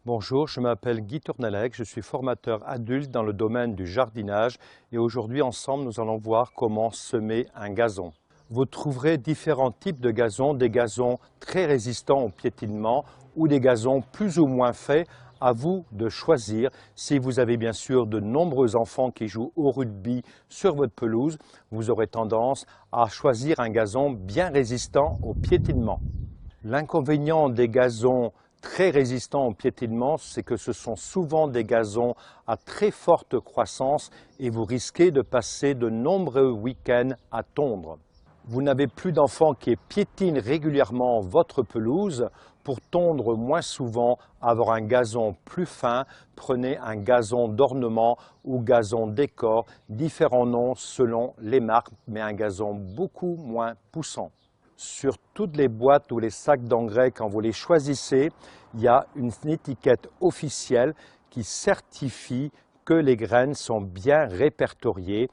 Bonjour, je m'appelle Guy Tournalec, je suis formateur adulte dans le domaine du jardinage et aujourd'hui ensemble nous allons voir comment semer un gazon. Vous trouverez différents types de gazons, des gazons très résistants au piétinement ou des gazons plus ou moins faits. À vous de choisir. Si vous avez bien sûr de nombreux enfants qui jouent au rugby sur votre pelouse, vous aurez tendance à choisir un gazon bien résistant au piétinement. L'inconvénient des gazons très résistants au piétinement, c'est que ce sont souvent des gazons à très forte croissance et vous risquez de passer de nombreux week-ends à tondre. Vous n'avez plus d'enfants qui piétinent régulièrement votre pelouse. Pour tondre moins souvent, avoir un gazon plus fin, prenez un gazon d'ornement ou gazon décor, différents noms selon les marques, mais un gazon beaucoup moins poussant. Sur toutes les boîtes ou les sacs d'engrais, quand vous les choisissez, il y a une étiquette officielle qui certifie que les graines sont bien répertoriées.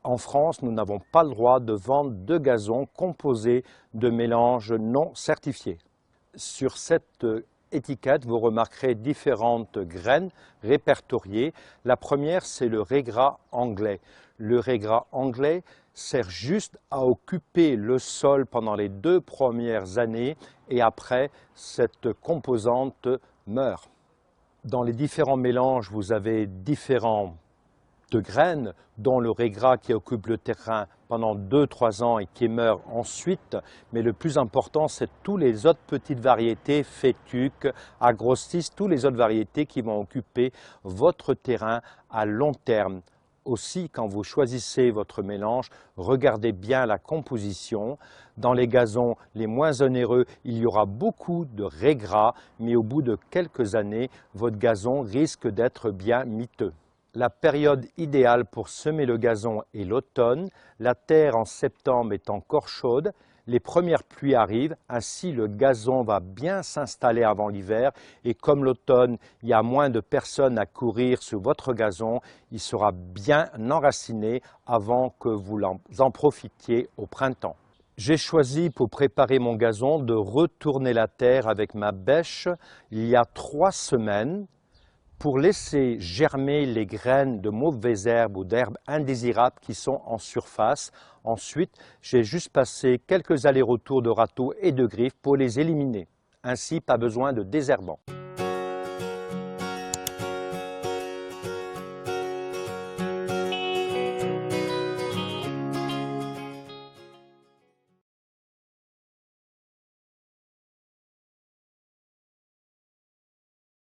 En France, nous n'avons pas le droit de vendre de gazon composé de mélanges non certifiés. Sur cette étiquette, vous remarquerez différentes graines répertoriées. La première, c'est le régras anglais. Le régras anglais sert juste à occuper le sol pendant les 2 premières années et après, cette composante meurt. Dans les différents mélanges, vous avez différents de graines, dont le régras qui occupe le terrain pendant 2-3 ans et qui meurt ensuite. Mais le plus important, c'est tous les autres petites variétés, fétuques, agrostis, toutes les autres variétés qui vont occuper votre terrain à long terme. Aussi, quand vous choisissez votre mélange, regardez bien la composition. Dans les gazons les moins onéreux, il y aura beaucoup de régras, mais au bout de quelques années, votre gazon risque d'être bien miteux. La période idéale pour semer le gazon est l'automne. La terre en septembre est encore chaude. Les premières pluies arrivent, ainsi le gazon va bien s'installer avant l'hiver et comme l'automne, il y a moins de personnes à courir sur votre gazon, il sera bien enraciné avant que vous en profitiez au printemps. J'ai choisi pour préparer mon gazon de retourner la terre avec ma bêche il y a 3 semaines. Pour laisser germer les graines de mauvaises herbes ou d'herbes indésirables qui sont en surface. Ensuite, j'ai juste passé quelques allers-retours de râteau et de griffes pour les éliminer. Ainsi, pas besoin de désherbant.